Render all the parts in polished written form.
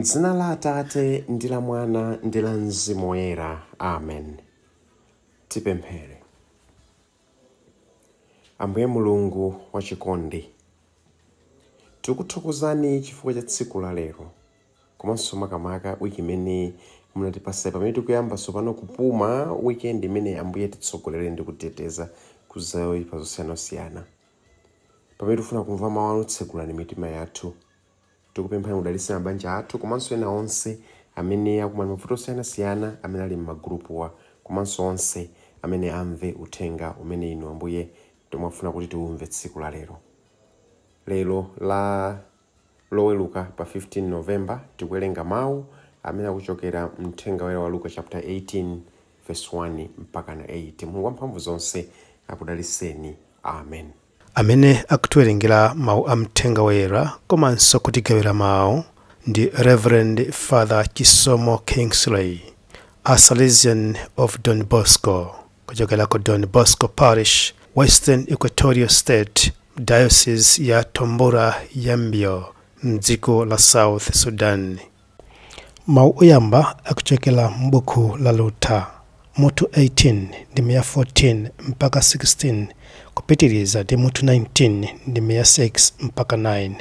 M'dzina la Atate ndi la Mwana ndi la Mzimu Woyera. Amen. Tipemphere. Ambuye Mulungu wachikondi, tikuthokozani chifukwa cha tsiku la lero, komanso makamaka wiki imene munatipasa pamene tikuyamba tsopano kupuma weekend imene Ambuye titsogolere ndi kuteteza kuzoyipa zosiyanasiyana. Pamene tifuna kumva mawu anu, tsekulani mitima yathu. Tikupemphani mudalitse mabanja athu komanso ena onse amene akumana mavuto osiyanasiyana, amene ali m'magrupuwa, komanso onse amene amve uthenga umene inu Ambuye mwafuna kuti tiumve tsiku la lero. Lero la Loweruka pa 15 November tikuwerenga mawu amene akuchokera mthenga wa Luka chapter 18 verse 1 mpaka na 8. Mulungu wamphamvu zonse akudalitseni. Amen. Amene akutiwerengera mawu a mthenga woyera komanso kutigawira mawu ndi Reverend Father Chisomo Kingsley, a Salesian of Don Bosco, kuchokera ku Don Bosco Parish, Western Equatoria State, Diocese ya Tombora Yambio, mdziko la South Sudan. Mawu oyamba akuchokera m'buku la Luta, mutu 18 ndi 14 mpaka 16, kupitiriza ndi mutu 19 ndi 6 mpaka 9.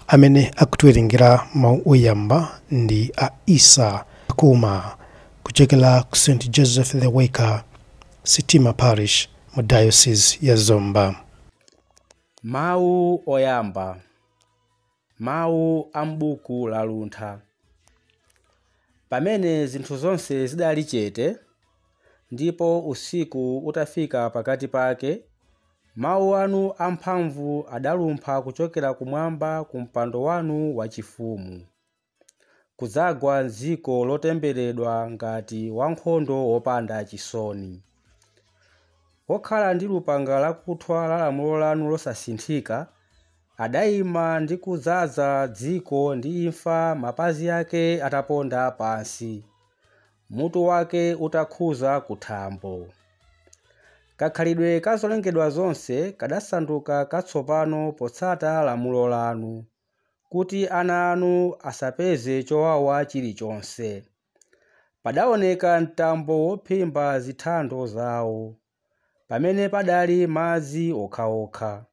Amene akutiwerengera mawu oyamba ndi a Isa Kuma, kuchokera ku St. Joseph the Waker, Sitima Parish, mu Diocese ya Zomba. Mawu oyamba. Mawu a m'buku la Luntha. Pamene zinthu zonse zidali chete, ndipo usiku utafika pakati pake, mawu anu amphamvu adalumpha kuchokera kumwamba ku mpando wanu wachifumu, kudzagwa m'dziko lotembereredwa ngati wankhondo wopanda chisoni. Wokhala ndi lupanga lakuthwa la lamulo lanu losasinthika, adayima ndi kudzaza dziko ndi imfa, mapazi ake ataponda pansi, mutu wake utakhuza kuthambo. Kakhalidwe ka zolengedwa zonse kadasanduka katsopano potsata lamulo lanu, kuti ana anu asapeze chowawa chilichonse. Padaoneka mtambo wophimba zithando zawo, pamene padali madzi okhaokha,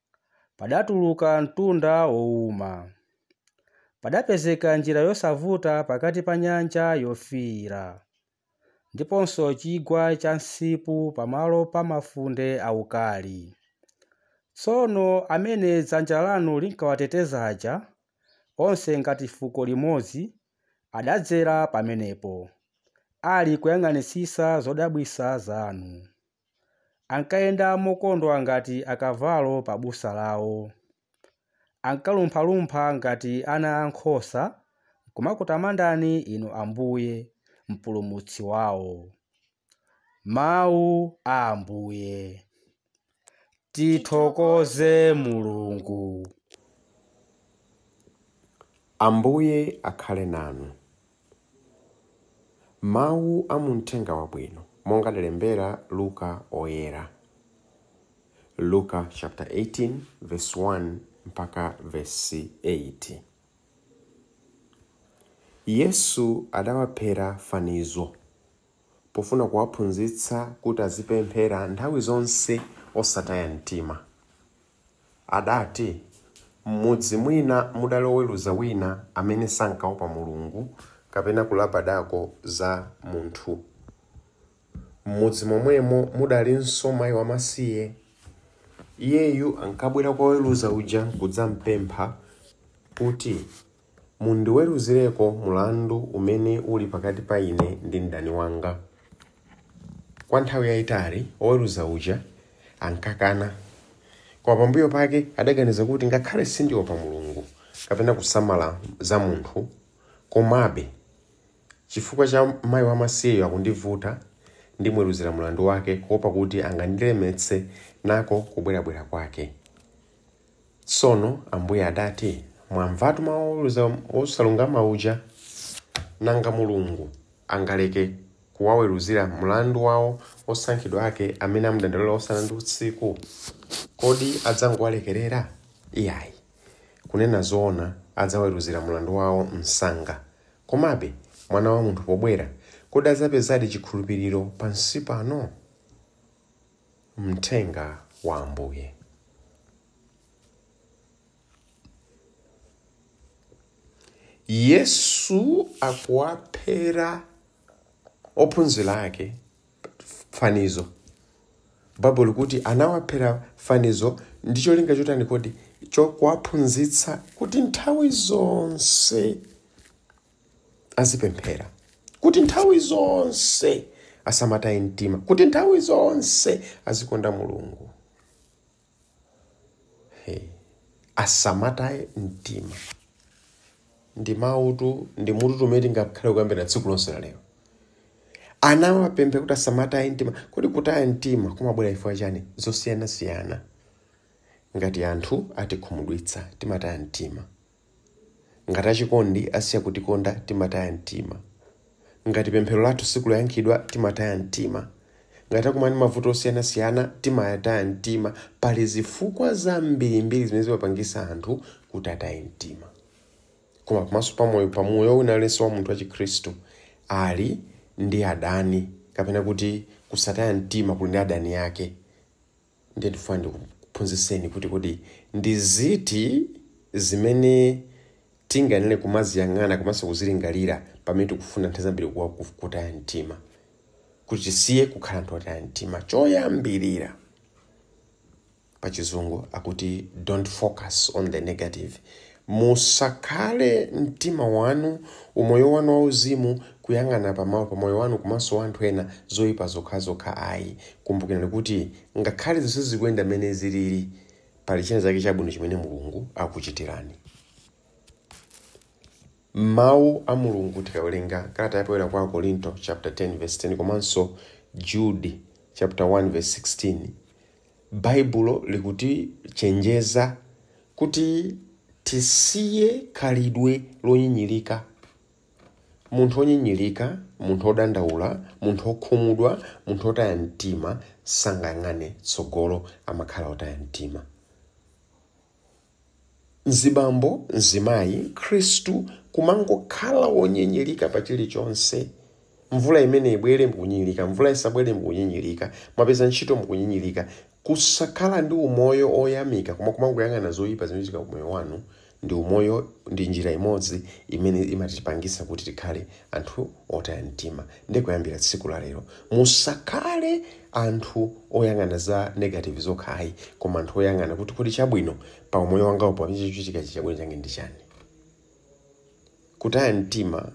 padatuluka mtunda wowuma. Padapezeka njira yosavuta pakati pa nyanja yofiira, ndiponso chigwa cha msipu pamalo pa mafunde aukali. Tsono amene dzanja lanu linkawatetezaja, onse ngati fuko limodzi, adadzera pamenepo, ali kuyang'anisisa zodabwitsa zanu. Ankayenda mokondwa ngati akavalo pa busa lawo. Ankalumphalumpha ngati ana ankhosa, kumakutamandani inu Ambuye, mpulumutsi wawo. Mawu a Ambuye. Tithokoze Mulungu. Ambuye akhale nanu. Mawu a muthenga wabwino monga adalembera Luka oyera. Luka chapter 18 verse 1 mpaka verse 8. Yesu adawaphera fanizo pofuna kuwaphunzitsa kuti azipemphera nthawi zonse osataya mtima. Adati, m'mudzi mwina mudali woweruza wina amene sankaopa Mulungu kapena kulabadako za munthu. M'mudzi momwemo mudalinso mayi wamasiye. Iyeyu ankabwera kwa woweruza uja kudzampempha kuti, mundiweruzireko mulandu umene uli pakati pa ine ndi mdani wanga. Kwa nthawi yayitali woweruza uja ankakana, kwa pambuyo pake adaganiza kuti ngakhale sindiopa Mulungu kapena kusamala za munthu, komabe chifukwa cha mayi wamasiyeyo akundivuta, ndimweruzira mulandu wake kuopa kuti angandilemetse nako kubwerabwera kwake. Tsono Ambuye adati, mwamvatu mawu oweruza osalungama uja. Nanga Mulungu angaleke kuwaweruzira mulandu wawo osankhidwa ake amene amudandalola usana ndi usiku? Kodi adzangowalekerera? Iyayi. Kunena zoona adzaweruzira mulandu wawo msanga, komabe mwana wa munthu pobwera kodi azapezadi chikhulupiriro pansi pano? Mthenga wa Ambuye. Yesu akuwaphera ophunzira ake fanizo. Bible kuti anawaphera fanizo ndicho linga chotani kodi chokuwaphunzitsa kuti nthawi zonse azipemphera, kuti nthawi zonse asamataye mtima, kuti nthawi zonse azikonda Mulungu. Asamataye mtima ndi mautu ndi mutu tumeti ngakhale kuyambira tsiku lonse la lero. Anawapempha kuti asamataye mtima. Kodi kutaya mtima kumabwera chifukwa chani? Zosiyanasiyana. Ngati anthu atikhumudwitsa timataya mtima, ngati achikondi asiya kutikonda timataya mtima, ngati pemphero lathu siku layankhidwa timataya mtima, ngati akumani mavuto osiyanasiyana timataya mtima. Pali zifukwa zambirimbiri zimene zimapangisa anthu kuti ataye mtima. Koma pamaso pamoyo unalenso wa munthu wa Chikhristu ali ndi adani, kapena kuti kusataya mtima kuli ndi adani yake. Ndiye ndifuna ndikuphunzitseni kuti kodi ndi ziti zimene tinganene kumaziyang'ana komanso kuzilingalira pamene tikufuna nthawi zambiri kutaya mtima, kuti tisiye kukhala anthu otaya mtima. Choyambirira pa chizungu akuti don't focus on the negative. Musakhale mtima wanu, umoyo wanu wauzimu kuyang'ana pamoyo wanu komanso anthu ena zoyipa zokhazokha ayi. Kumbukirani kuti ngakhale zonse zikuyenda mmene zilili, pali china chake chabwino chimene Mulungu akuchitirani. Mawu a Mulungu tikawerenga kalata yapoyera kwa Korinto chapter 10 verse 10 komanso Jude chapter 1 verse 16, Bible likuti chenjeza kuti tisiye khalidwe lonyinyirika. Munthu onyinyirika, munthu odandaula, munthu okhumudwa, munthu otaya mtima sangayang'ane tsogolo, amakhala otaya mtima. Mzibambo, mzimayi, Khristu kumangokhala wonyinyirika pa chilichonse. Mvula imene ibwere mkunyinyirika, mvula isabwere mkunyinyirika, mapeza ntchito mkunyinyirika. Kusakhala ndi umoyo oyamika koma kumangoyang'ana zoyipa zimene zika umoyo wanu ndi umoyo, ndi njira imodzi imene imatipangisa kuti tikhale anthu otaya mtima. Ndikuyambira tsiku la lero musakhale anthu oyang'ana za negative zokhayi, koma anthu oyang'ana kuti kodi chabwino pa umoyo wanga upo chichitika chabwino change ndi chani. Kutaya mtima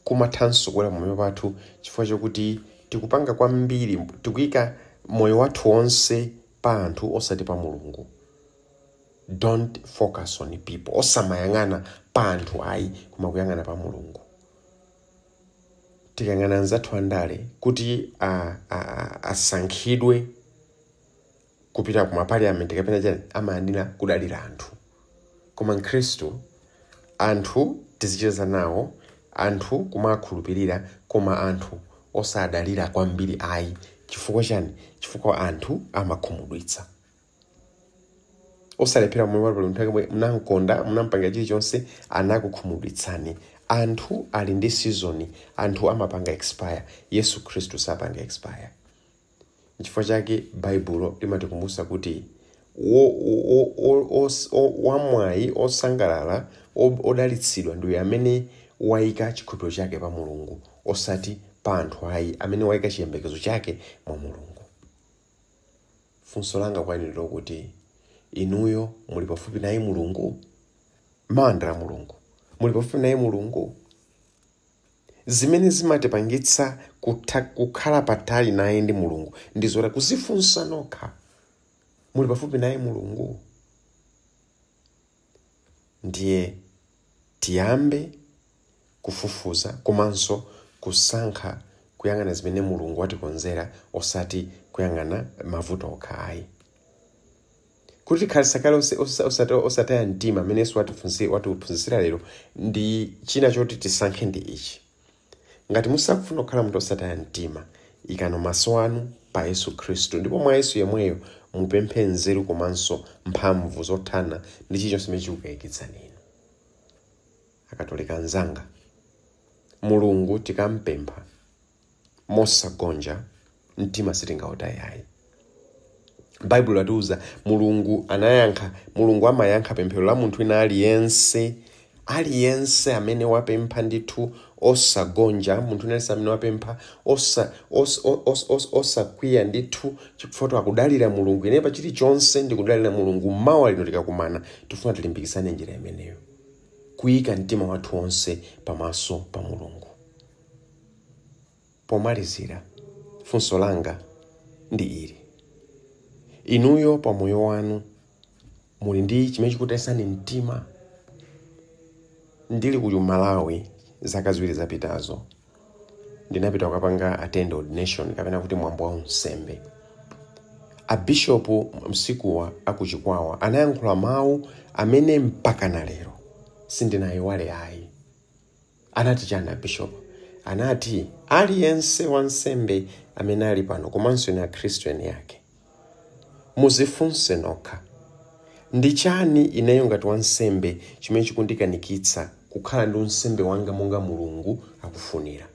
kumathanso kuwera moyo wathu chifukwa chokuti tikupanga kwambiri, tikuyika moyo wathu wonse pa anthu osati pa Mulungu. Don't focus on people. Osamayang'ana pa anthu ayi, koma kuyang'ana pa Mulungu. Tikang'ana nzathu andale kuti asankhidwe kupita ku mapaliyamenti kapena chani, amayandira kudalira anthu. Koma Khristu anthu tizicheza nawo, anthu kumakhulupirira, koma anthu osadalira kwambiri ayi. Chifukwa chani? Chifukwa anthu amakhumudwitsa. Osalephera moyo wanu pali mnankonda, mnampanga chilichonse anakukhumudwitsani. Anthu ali ndi season, anthu amapanga expire. Yesu Khristu sapanga expire. Chifukwa chake Bible limatikumbutsa kuti wamwayi osangalala odalitsidwa ndiye amene waika chikhulupiriro chake pa Mulungu, osati pa anthu ayi amene waika chiyembekezo chake mwa Mulungu. Funso langa kwa inu lokuti inuyo muli pafupi naye Mulungu? Mandra Mulungu muli pafupi naye Mulungu? Zimene zimatipangitsa kukhala patali naye ndi Mulungu ndizora kuzifunsa nokha. Muli pafupi naye Mulungu? Ndiye tiyambe kufufuza komanso kusankha kuyang'ana zimene Mulungu watikonzera, osati kuyang'ana mavuto okhayi. Kuti khalisakale osataya mtima amene Yesu watiphunzitsira lero ndi china choti tisankhe ndi ichi. Ngati musakufuna kukhala munthu osataya mtima, ikani maso anu pa Yesu Khristu, ndipo mwa Yesu yemweyo mupemphe nzeru komanso mphamvu zothana ndi chilichonse chimene chikukayikitsani inu. Akatolika anzanga, mulungu tikampempha mosagonja mtima sitingautayayi. Bible latiuza mulungu amayankha pemphero la munthu wina aliyense amene wapempha ndithu osagonja, munthu wina amene wapempha osakwiya ndithu, chifukwa akudalira mulungu. Ine pa chilichonse ndikudalira mulungu. Mawa lino tikakumana tifuna tilimbikisane njira imeneyo, kuyika mtima wathu onse pamaso pa mulungu. Pomalizira, funso langa ndi ili: inuyo pa moyo wanu muli ndi chimene chikutesani mtima? Ndili ku Malawi zaka ziwiri zapitazo, ndinapita kukapanga attend ordination kapena kuti mwambo wa unsembe. Abishopu msikuwa akuchikwawa anayankhula mawu amene mpaka na lero sindinayiwale ayi. Anati chana bishopu? Anati aliyense wansembe amene ali pano komanso ni akhristu eni yake, muzifunse nokha, ndi chani ineyo ngati wansembe chimene chikundikanikitsa kukhala ndi unsembe wanga monga mulungu akufunira?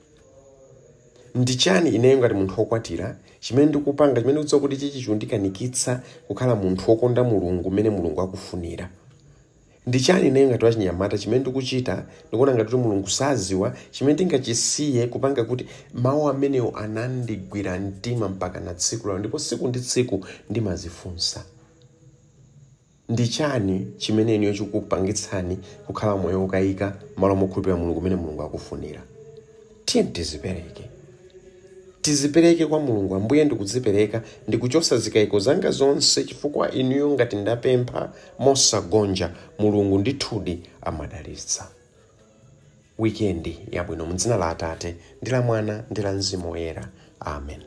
Ndi chani ineyo ngati munthu wokwatira chimene ndikupanga chimene ndikudziwa kuti chichi chikundikanikitsa kukhala munthu wokonda mulungu mmene mulungu akufunira? Ndi chani ineyo ngati wachinyamata chimene ndikuchita ndikuona ngati kuti mulungu saziwa chimene ndingachisiye kupanga kuti mawu amenewo anandigwira mtima mpaka na tsiku lalo, ndipo tsiku ndi tsiku ndimazifunsa? Ndi chani chimene ineyo chikupangitsani kukhala moyo ukayika malo mokhulupirira mulungu mmene mulungu akufunira? Tiye tizipereke kwa mulungu. Ambuye ndikudzipereka, ndikuchosa zikayiko zanga zonse chifukwa inuyo ngati ndapempha mosagonja mulungu ndithudi amadalitsa. Wikendi yabwino, m'dzina la Atate ndi la Mwana ndi la Mzimu Woyera. Amen.